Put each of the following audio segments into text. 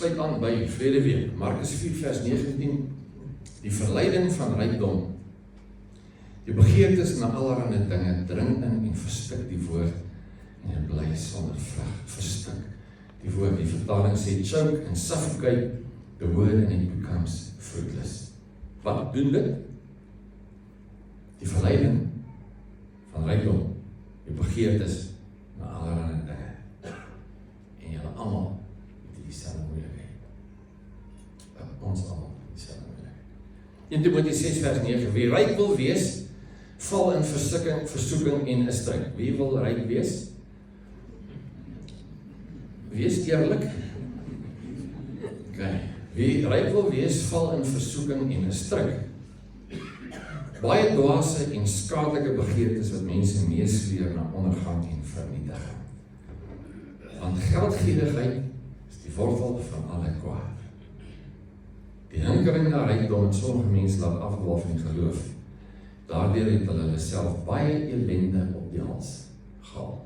sluit aan by verlede week, Markus 4 vers 19, die verleiding van rykdom. Die begeertes na allerhande dinge dring in en verstik die woord en jy bly sonder vrug, verstik die woord. Die vertaling sê choke and suffocate the word and it becomes fruitless. Wat doen dit? Die verleiding van rykdom, die begeertes na allerhande dinge. En julle almal het dieselfde moeilikheid. Ons almal dieselfde moeilikheid. 1 Timoteus 6 vers 9, wie ryk wil wees, val in versoeking en 'n struik. Wie wil ryk wees? Wees eerlik. Okay. Wie ryk wil wees, val in versoeking en 'n struik. Baie dwaase en skadelike begeertes wat mense meesleer na ondergang en vernietiging. Want geldgierigheid is die wortel van alle kwaad. Die hinkering na rykdom het sommige mense laat afdwaal van die geloof. Daardeur het hulle self baie ellende op die hals gehaal.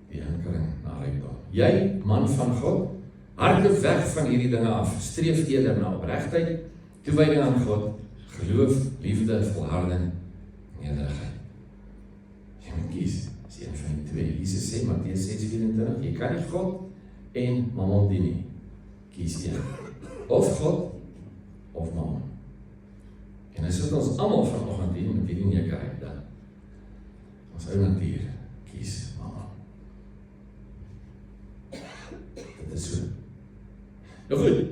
Die hinkering na rykdom. Jy, man van God, hardloop weg van hierdie dinge af. Streef eerder na opregtheid, toewyding aan God, geloof, liefde, volharding, nederigheid. Jy moet kies, is een van die twee. Jesus sê, Matteus 6:24, jy kan nie God en mammon dien nie. Kies een. Of God, of mammon. En as dit ons almal vanoggend hier met hierdie nekerheid dan, ons ou natuur, kies mammon. Dit is so. Nou goed,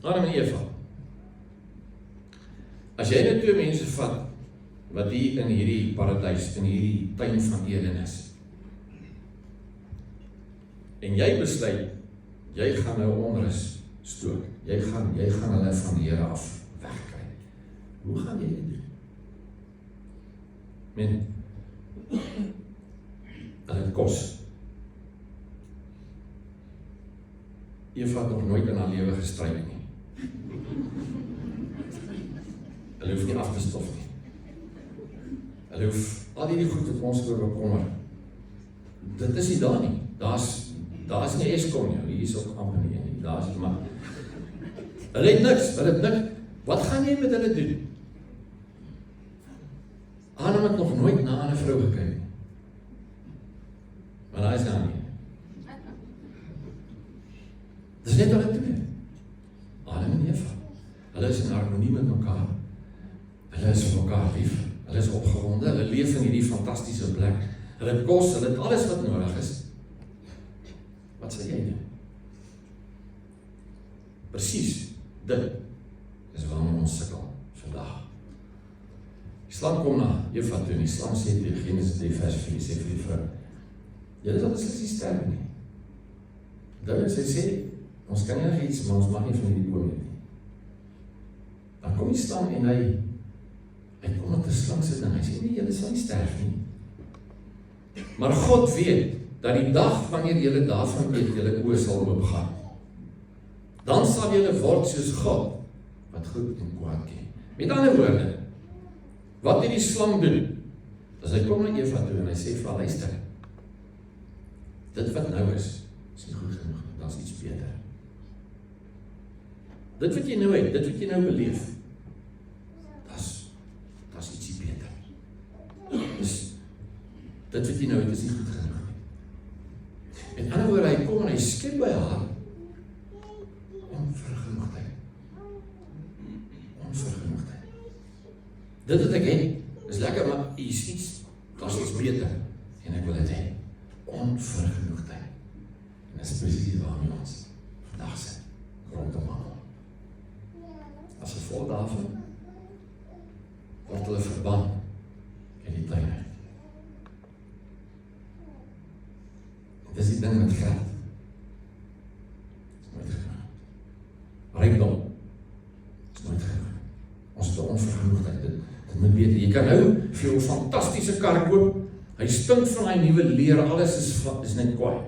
Adam en Eva. As jy nou twee mense vat, wat hier in hierdie paradys, in hierdie tuin van Eden is, en jy besluit, jy gaan nou onrus stoot, jy gaan hulle van die Here af wegkry. Hoe gaan jy dit doen? Men, hulle het kos. Eva het nog nooit in haar lewe gestryk nie. Hulle hoef nie af te stof nie. Hulle hoef al die goed wat ons oor bekommer. Dit is nie daar nie. Daar is nie Eskom nie. Hier is ook amper nie. Daar is maar. Hulle het niks. Wat gaan jy met hulle doen? Adam het nog nooit na 'n vrou gekyk nie. Maar daar is daar nie. Dis net hulle twee. Adam en Eva. Hulle is in harmonie met mekaar. Hulle is vir mekaar lief. Hulle is opgewonde. Hulle leef in hierdie fantastiese plek. Hulle het kos, hulle het alles wat nodig is. Wat sal jy doen? Presies, dit is waarmee ons sukkel vandag. Die slang kom na Eva toe en die slang sê tegen Genesis 3 vers 4, sê vir die vrou, julle sal beslis nie sterf nie. Dan sê, ons kan nie iets, maar ons mag nie van die boom eet nie. Dan kom die slang en hy kom met die slang sit en hy sê, nee, julle sal nie sterf nie. Maar God weet, dat die dag wanneer julle daarvan eet, julle oë sal oopgaan. Dan sal julle word soos God, wat goed en kwaad ken. Met ander woorde, wat die slang doen, as hy kom na Eva toe en hy sê vir haar, luister, dit wat nou is nie goed genoeg, dat is iets beter. Dit wat jy nou het, dit wat jy nou beleef, dat is ietsie beter. Dus, dit wat jy nou het, is nie goed genoeg. En ander woorde, hy kom en hy skep by haar, onvergenoegdheid. Dit wat ek het, is lekker, maar hier is iets, dat is iets beter, en ek wil dit hê, onvergenoegdheid. En dit is presies waarmee ons vandag sit, rondom almal. As gevolg daarvan, word hulle verban in die tuin uit. Dit is die ding met geld. Dit is nooit genoeg. Rykdom is nooit genoeg. Ons het 'n onvergenoegdheid. Dit moet beter. Jy kan nou vir jou 'n fantastiese kar koop. Hy stink van hy nuwe leer. Alles is net kwaai.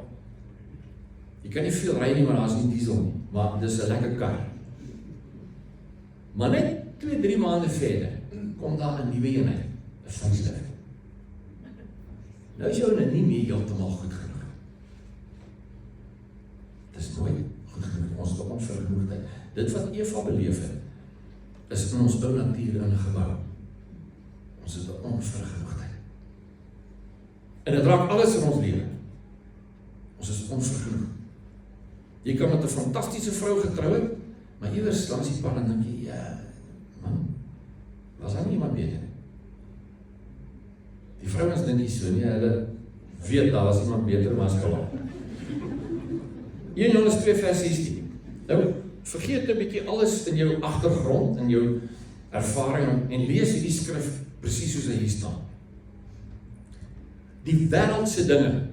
Jy kan nie veel ry nie, maar daar is nie diesel nie. Maar dis 'n lekker kar. Maar net 2-3 maande verder kom daar 'n nuwe eenheid, 'n facelift. Nou is jou nie meer heeltemal goed genoeg. Dit is nooit goed onvergenoegdheid. Dit wat Eva beleef het, is in ons ou natuur ingebou. Ons het 'n onvergenoegdheid. En dit raak alles in ons lewe. Ons is onvergenoeg. Jy kan met 'n fantastiese vrou getrou het, maar iewers langs die pad en dink jy, ja, man, was daar nie iemand beter? Die vrouens dink nie so nie, hulle weet daar was iemand beter, maar as klaar. 1 Johannes 2 vers 16. Nou, vergeet 'n bietjie alles in jou agtergrond, in jou ervaring, en lees hierdie skrif presies soos hy hier staan. Die wêreldse dinge,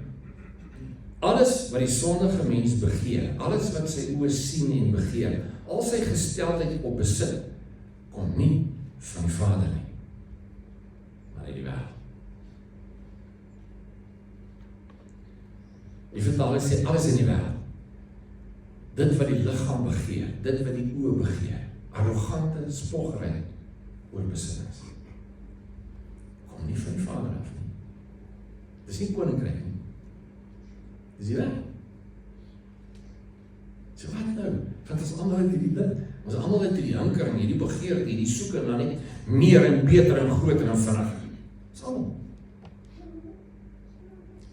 alles wat die sondige mens begeer, alles wat sy oë sien en begeer, al sy gesteldheid op besit, kom nie van die Vader nie, maar uit die wêreld. Die vertaling sê alles in die wêreld. Dit wat die liggaam begeer, dit wat die oë begeer, arrogante spoggery oor besittings, kom nie van die Vader af nie. Dis nie koninkryk nie. Dis die wêreld. So wat nou? Want ons almal het hierdie ding. Ons almal het hierdie hinker en hierdie begeerte, hierdie soek en dan net meer en beter en groter en vinniger. Dis almal.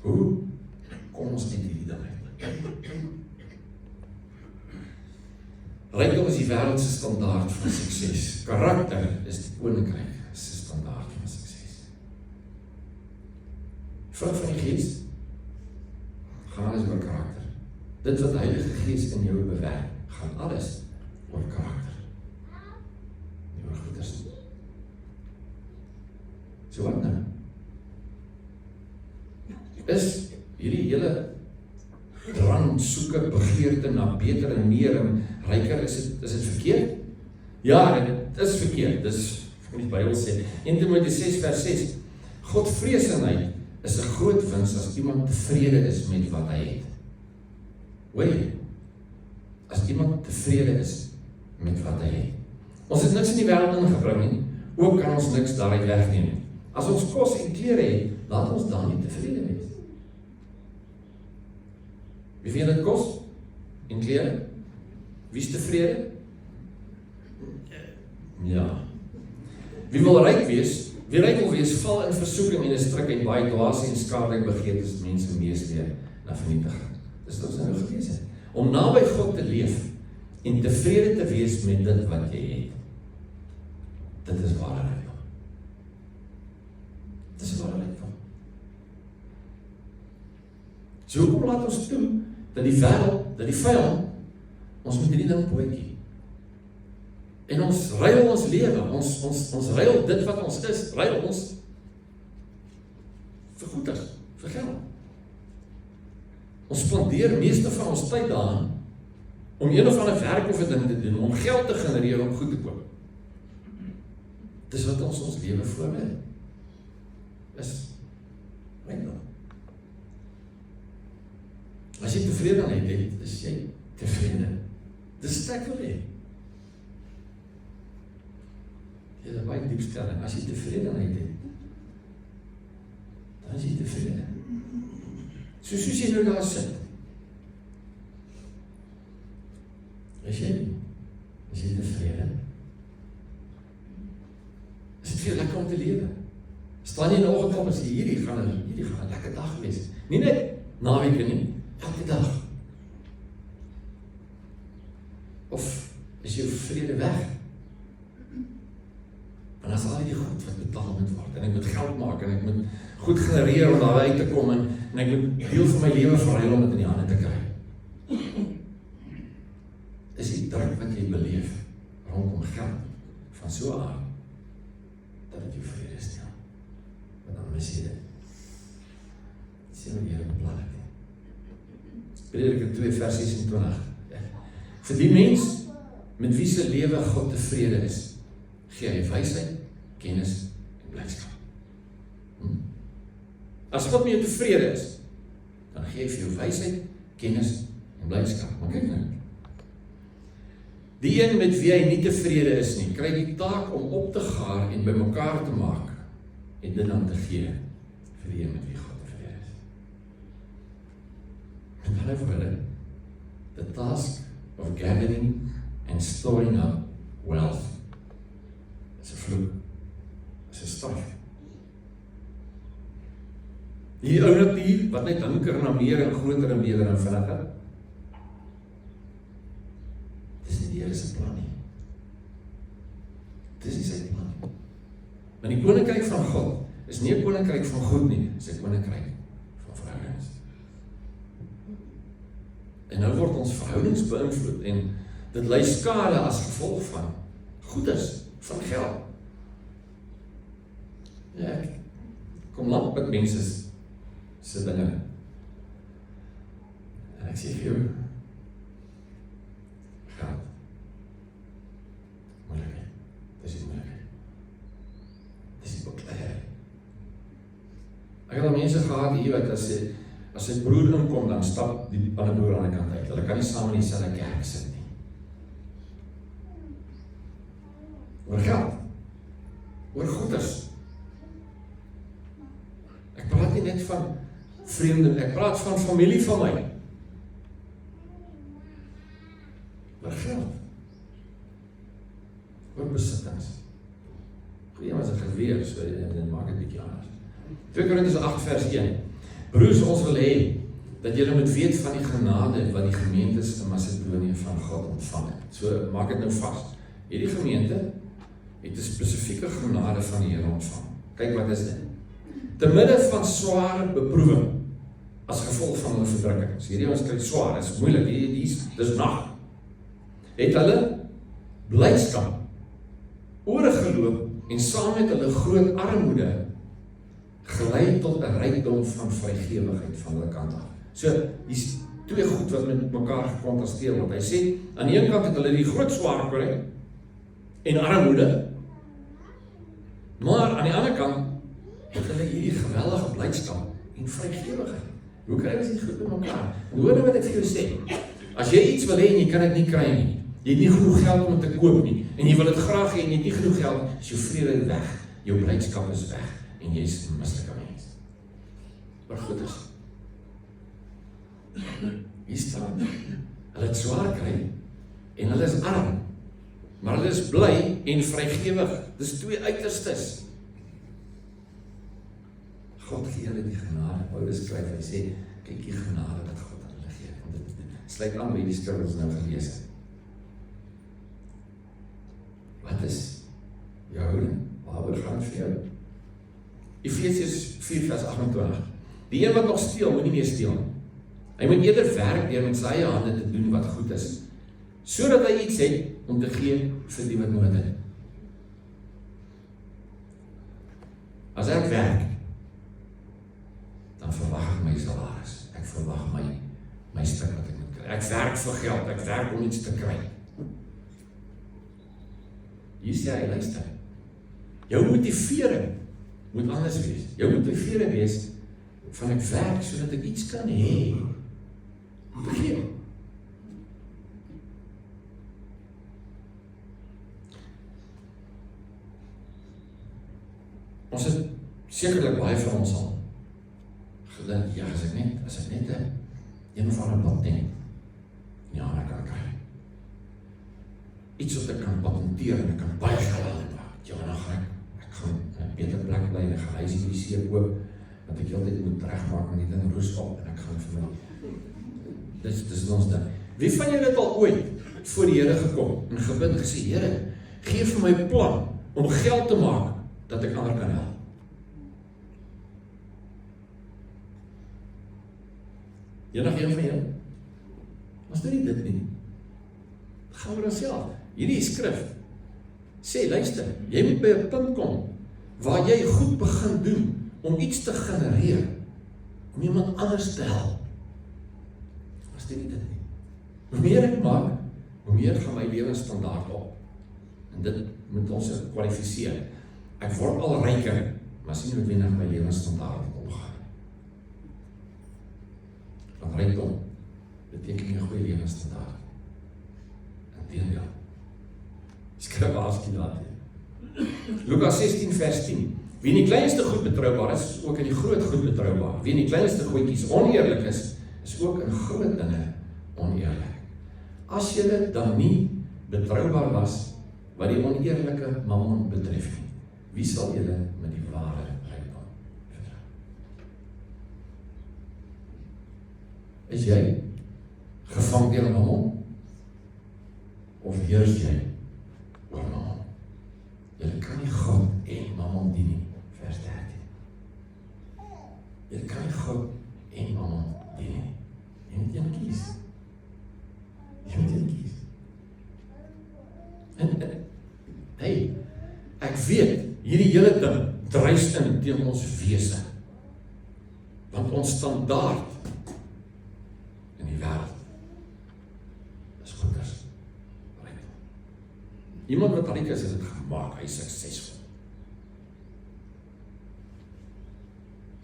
Hoe kom ons uit hierdie ding uit? Rykdom is die wêreldse standaard van sukses. Karakter is die koninkryk se standaard van sukses. Vrug van die Gees gaan alles oor karakter. Dit wat die Heilige Gees in jou bewerk, gaan alles oor karakter. Nie oor goeders nie. So wat nou? Is hierdie hele drang, soeke, begeerte na beter en meer en ryker, is dit verkeerd? Ja, dit is verkeerd. Dis wat die Bybel sê. 1 Timoteus 6 vers 6. Godvreesenheid is 'n groot wins as iemand tevrede is met wat hy het. Hoor jy? As iemand tevrede is met wat hy het. Ons het niks in die wêreld ingebring nie, ook kan ons niks daaruit wegneem nie. As ons kos en klere het, laat ons dan nie tevrede wees. Wie vind dit kos en klere? Wie is tevrede? Ja. Wie wil ryk wees? Wie ryk wil wees, val in versoeking en in strik en baie dwaase en skadelike begeertes mense meesleer na vernietiging. Dis wat ons nou gelees het. Om naby God te leef en tevrede te wees met dit wat jy het. Dit is ware rykdom. Dit is ware rykdom. So hoekom laat ons toe dat die wêreld, dat die vyand ons met hierdie ding boetjie? En ons ruil ons lewe, ons ruil dit wat ons is, ruil ons vir goeders, vir geld. Ons spandeer meeste van ons tyd daaraan om een of ander werk of 'n ding te doen, om geld te genereer om goed te koop. Dis wat ons lewe voorberei. Is rykdom. As jy tevredenheid het, is jy tevrede. Dis sterk vir jy. Dit is 'n baie diep stelling. As jy tevredenheid het, dan is jy tevrede. Soos jy nou daar sit. Is jy tevrede? Is dit veel lekker om te lewe? Staan jy in die oggend op en sê, hierdie gaan 'n lekker dag wees. Nie net naweke nie, elke dag. Of is jou vrede weg? En as al die goed wat betaal moet word, en ek moet geld maak, en ek moet goed genereer om daar uit te kom, en ek moet deel van my lewe verruil om dit in die hande te kry. Is die druk wat jy beleef rondom geld van so 'n aard dat dit jou vrede stel. Maar dan mis jy dit. Sien hoe jy dit beplan het. Prediker 2 vers 26. Vir die mens met wie se lewe God tevrede is, gee hy wysheid, kennis en blydskap. As God met jou tevrede is, dan gee hy vir jou wysheid, kennis en blydskap. Maar kyk nou. Die een met wie hy nie tevrede is nie, kry die taak om op te gaar en bymekaar te maak en dit dan te gee vir die een met wie God tevrede is. Met ander woorde, the task of gathering and storing up wealth. Dit is 'n vloek. Dit is 'n straf. Die ou natuur, wat net hinker na meer en groter en beter en vinniger, dis nie die Here se plan nie. Dis nie sy plan nie. Maar die koninkryk van God is nie 'n koninkryk van goed nie, dis 'n koninkryk van verhoudings. En nou word ons verhoudings beïnvloed en dit lei skade as gevolg van goederes, van geld. Ja, ek kom lank met mense se dinge. En ek sê vir jou, geld. Moeilikheid. Dis nie moeilikheid. Dis nie beklei. Ek het al mense gehad hier wat as sy broer inkom, dan stap die ander broer aan die kant uit. Hulle kan nie saam in dieselfde kerk sit nie. Oor geld. Oor goeders. Ek praat nie net van vreemde, ek praat van familie van my. Oor geld. Oor besittings. Goeie, maar as ek geweer, so dan maak het bietjie anders. 2 Korintiërs 8 vers 1. Broers, ons wil hê dat julle moet weet van die genade wat die gemeentes in Macedonië van God ontvang het. So maak dit nou vas. Hierdie gemeente het 'n spesifieke genade van die Here ontvang. Kyk wat is dit? Te midde van sware beproewing as gevolg van hulle verdrukking. So hierdie ons kry swaar, is moeilik, dis nag. Het hulle blydskap oorgeloop en saam met hulle groot armoede gelei tot 'n rykdom van vrygewigheid van hulle kant af. So dis twee goed wat met mekaar gekontrasteer word. Hy sê aan die een kant het hulle die groot swaar kry en armoede, maar aan die ander kant het hulle hierdie geweldige blydskap en vrygewigheid. Hoe kry ons dit goed met mekaar? Hoor wat ek vir jou sê. As jy iets wil hê en jy kan dit nie kry nie, jy het nie genoeg geld om dit te koop nie, en jy wil dit graag hê en jy het nie genoeg geld, is jou vrede weg, jou blydskap is weg, en jy is 'n mislike mens. Maar goed is. Hier staan, hulle het swaar kry, en hulle is arm, maar hulle is bly en vrygewig. Dis twee uiterstes. God gee hulle die genade. Paulus skryf, hy sê, kyk die genade wat God aan hulle gee. En dit sluit aan by die skrif wat ons nou gelees het. Wat is jou houding? Waaroor gaan het vir jou? Efesiërs 4 vers 28. Die een wat nog steel, moet nie meer steel. Hy moet eerder werk deur met sy hande te doen wat goed is, sodat hy iets het om te gee vir die wat nodig het. As ek werk, dan verwag ek my salaris. Ek verwag my stuk wat ek moet kry. Ek werk vir geld, ek werk om iets te kry. Hier sê hy, luister. Jou motivering moet anders wees. Jou motivering wees van ek werk sodat ek iets kan hê om te gee. Ons het sekerlik baie van ons al gedink, ja, as ek net een of ander patent, ja, ek kan kry. Iets wat ek kan patenteer en ek kan baie geld aan maak. Ja, dan gaan ek gaan in 'n beter plek bly en ek gaan huis in die see koop, want ek altyd moet regmaak met die ding roes op en ek gaan vir my. Dis ons ding. Wie van julle het al ooit voor die Here gekom en gebid en gesê, Here, gee vir my 'n plan om geld te maak dat ek ander kan help? Enig een van julle? Ons doen nie dit nie. Gaan oor onsself. Hierdie skrif sê, luister, jy moet by 'n punt kom waar jy goed begin doen om iets te genereer, om iemand anders te help. Ons doen nie dit nie. Hoe meer ek maak, hoe meer gaan my lewensstandaard op. En dit moet ons kwalifiseer. Ek word al ryker, maar sien noodwendig my lewensstandaard opgaan. Want rykdom beteken nie 'n goeie lewensstandaard. Inteendeel. Skryf waarsku daar. Lukas 16 vers 10. Wie in die kleinste goed betroubaar is ook in die groot goed betroubaar. Wie in die kleinste goedjies oneerlik is ook in groot dinge oneerlik. as julle dan nie betroubaar was wat die oneerlike mammon betref nie, wie sal julle met die ware rykdom vertrou? Is jy gevang deur mammon? Of heers jy oor mammon? Julle kan nie God en mammon dien nie, vers 13. Julle kan nie God en mammon dien nie. Jy moet een kies. Jy moet een kies. En hey, ek weet, hierdie hele ding dryf in teen ons wese. Want ons standaard in die wêreld is goeders. Iemand wat ryk is, het dit gemaak, hy is suksesvol.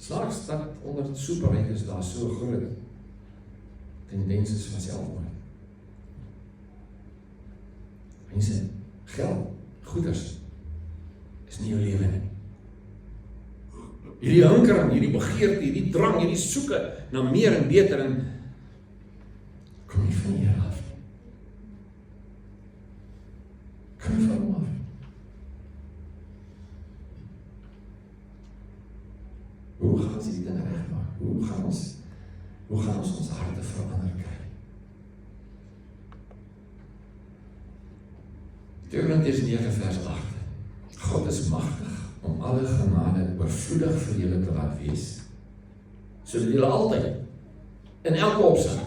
Slags dat onder superryk is, daar so groot tendens is van selfmoord. Mense, geld, goeders, is nie jou lewe nie. Hierdie hinkering, hierdie begeerte, hierdie drang, hierdie soeke na meer en beter, en kom nie van hier af nie. Kom nie van hom af. Hoe gaan ons die dinge regmaak? Hoe gaan ons ons harte verander kry? 2 Korintiërs 9 vers 8. God is magtig om alle genade oorvloedig vir julle te laat wees, sodat julle altyd, in elke opsig,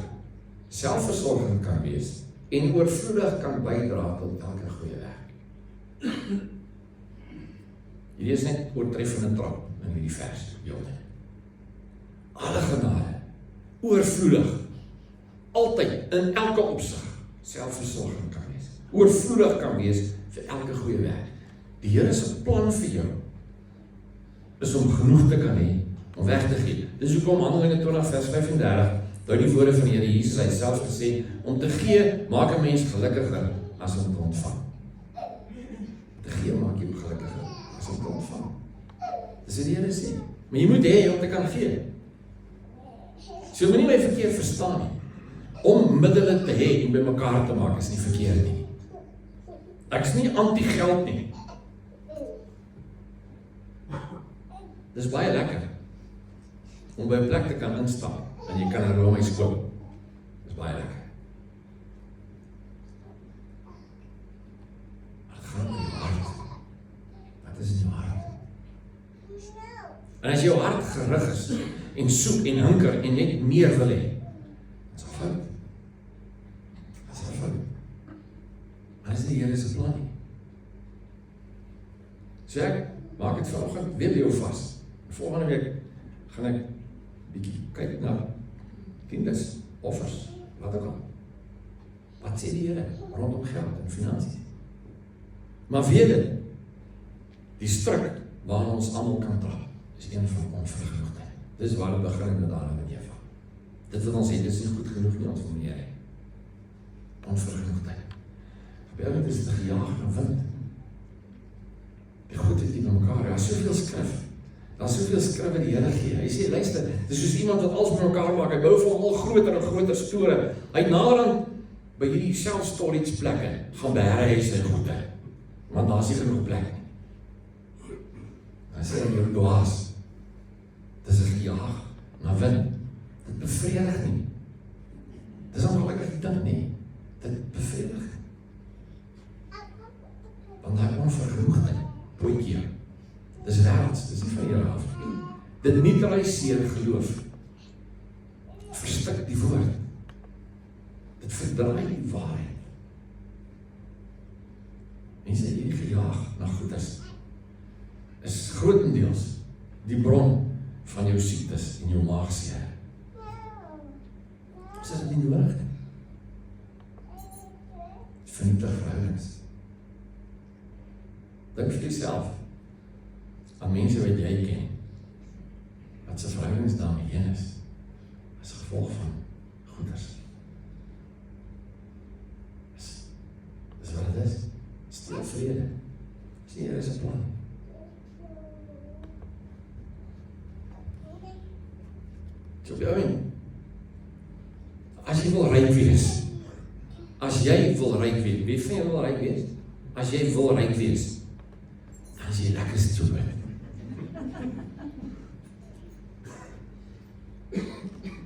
selfversorgend kan wees, en oorvloedig kan bydra tot elke goeie werk. Hierdie is net oortreffende trap in hierdie vers, Jode. Alle genade, oorvloedig, altyd, in elke opsig, selfversorgend kan wees, oorvloedig kan wees vir elke goeie werk. Die Here se plan vir jou is om genoeg te kan hê, om weg te gee. Dis hoekom Handelinge 20 vers 35, daar die woorde van die Here Jesus, hy self gesê, om te gee, maak 'n mens gelukkiger as om te ontvang. Te gee maak jou gelukkiger as om te ontvang. Dis wat die Here sê. Maar jy moet hê om te kan gee. So moenie my verkeerd verstaan nie. Om middele te hê en by mekaar te maak is nie verkeerd nie. Ek is nie anti-geld nie. Dis baie lekker om by 'n plek te kan instap en jy kan 'n roomys koop. Dis baie lekker. Maar dit gaan om jou hart. Wat is in jou hart? En as jou hart gerig is en soek en hunker en net meer wil hê, is dit fout. Dit is fout. Maar is die Here se plan nie. So ek maak dit vanoggend weer jou vas. Volgende week gaan ek bietjie kyk na tiendes, offers, wat ook al. Wat sê die Here rondom geld en finansies? Maar weet dit, die struik waarna ons almal kan trap, is een van onvergenoegdheid. Dis waar dit begin met Adam en Eva. Dit wat ons sê, dit is nie goed genoeg nie, ons wil meer hê. Onvergenoegdheid. Gebeur dit is 'n gejaag na wind. Die goed het nie na mekaar, daar is soveel skrif. Daar is soveel skrif wat die Here gee. Hy sê, luister, dit is soos iemand wat alles by mekaar maak, hy bou vir hom al groter en groter store. Hy naderhand by hierdie self-storage plekke gaan beherre hy sy goede, want daar is nie genoeg plek nie. Hy sê, jou dwaas, dit is 'n gejaag na wind. Dit bevredig nie. Dit is ongelukkig ek dink nie. Dit bevredig nie. Want daai onvergenoegdheid, boetjie, dis wêrelds, dis nie van Here af. Dit neutraliseer geloof. Verstik die woord. Dit verdraai die waarheid. Mense, hierdie gejaag na goeders is grootendeels die bron van jou siektes en jou maagseer. Is dit nie nodig nie? Vernietig verhoudings. Dink vir jouself aan mense wat jy ken, wat se verhoudings daarmee heen is, as gevolg van goeders. Dis wat dit is. Stil vrede. Sien, hier is 'n plan. So, as jy wil ryk wees, as wil ryk wees, wie van jou wil ryk wees? As jy wil ryk wees, dan is jy lekker stupid.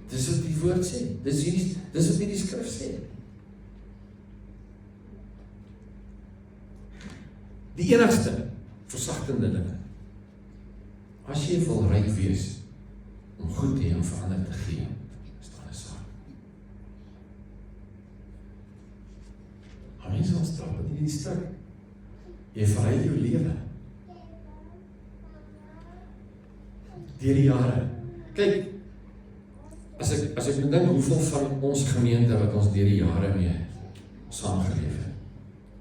Dis wat die woord sê, dis wat die skrif sê. Die enigste versagtende dinge, as jy wil ryk wees, om goed te hê en vir ander te gee, is daar 'n saak. Maar mense ons trap in die strik. Jy verry jou lewe. Deur die jare. Kyk, as ek dink hoeveel van ons gemeente wat ons deur die jare mee saamgeleef het.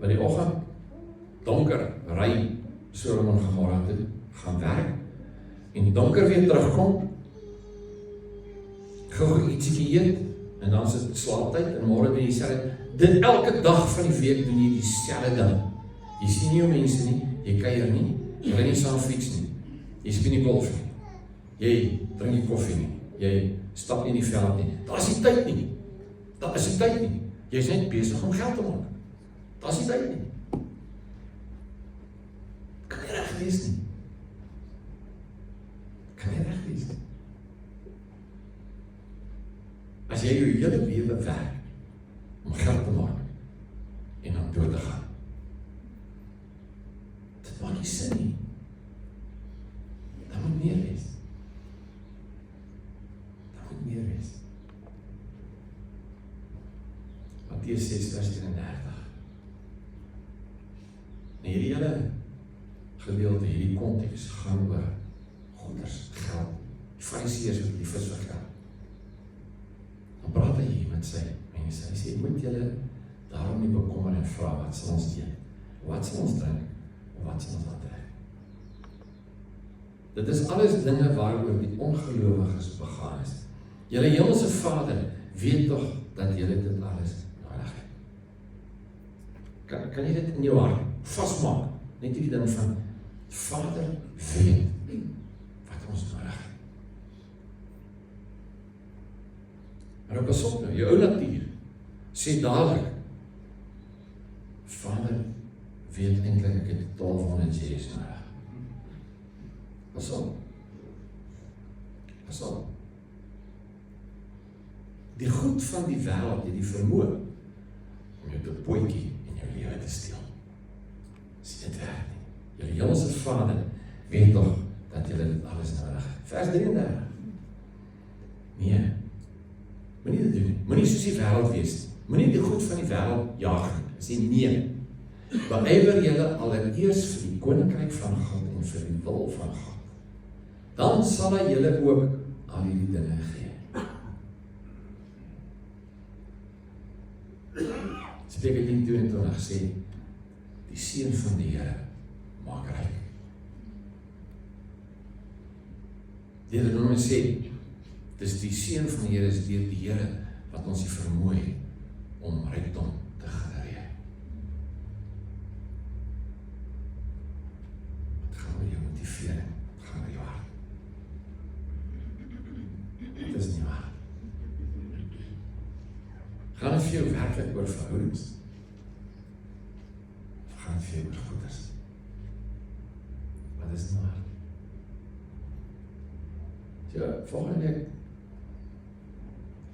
By die oggend, donker, ry Sodom en Gomorra toe, gaan werk, en donker weer terugkom, gou ietsie eet, en dan is dit slaaptyd, en môre doen jy dieselfde. Dit elke dag van die week doen jy dieselfde ding. Jy sien nie jou mense nie, jy kuier nie, jy ry nie saam fiets nie, jy speel nie golf nie, jy drink nie koffie nie, jy stap nie in die veld nie. Daar is nie tyd nie. Daar is nie tyd nie. Jy is net besig om geld te maak. Daar is nie tyd nie. Kan nie reg wees nie. Kan nie reg wees nie. As jy jou hele lewe werk om geld te maak en dan dood te gaan, dit maak nie sin nie. Dat moet meer wees. Dat moet meer wees. Matteus 6:31. En hierdie hele gedeelte, hierdie konteks gaan oor goeders, geld. Die Fariseërs het lief vir geld. Dan praat hy met sy mense. Hy sê, moet julle daarom nie bekommer en vra, wat sal ons eet? Wat sal ons drink? Wat sal ons aantrek? Dit is alles dinge waaroor die ongelowiges begaan is. Julle hemelse Vader weet tog dat julle dit alles nodig het. Kan jy dit in jou hart vasmaak? Net die ding van Vader weet wat ons nodig het. Maar pas op nou, jou ou natuur sê dadelik, Vader weet eintlik ek het 1200 G's nodig. Pas op. Pas op. Die goed van die wêreld het die vermoë om jou te potjie en jou lewe te steel. Dis dit werk nie. Julle hemelse Vader weet tog dat julle dit alles nodig het. Vers 33. Nee. Moenie dit doen nie. Moenie soos die wêreld wees nie. Moenie die goed van die wêreld jaag nie. Sê nee. Beywer julle allereers vir die koninkryk van God en vir die wil van God. Dan sal hy julle ook al hierdie dinge gee. Spreuke 10:22 sê, die seën van die Here maak ryk. Deuteronomium sê, dis die seën van die Here is deur die Here wat ons die vermoë het om rykdom te genereer. Het gaan oor jou motivering, het gaan oor jou hart. Dit is nie waar. Gaan het vir jou werklik oor verhoudings? Of gaan het vir jou oor goeders? Maar dit is nie waar. So, volgende week,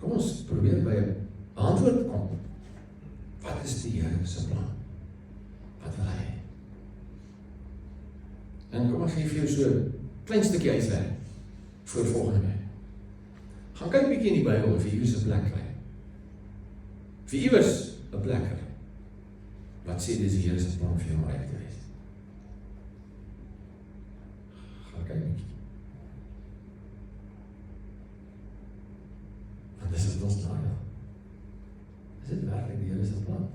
kom ons probeer by 'n antwoord kom. Wat is die Here se plan? Wat wil hy? En kom ons gee vir jou so 'n klein stukkie uitwerk vir volgende week. Gaan kyk bietjie in die Bybel of jy iewers 'n plek kry. Vir iewers 'n plek kry. Wat sê dis die Here se plan vir jou om ryk te wees? Gaan kyk bietjie. Want dis wat ons nou. Is dit werklik die Here se plan?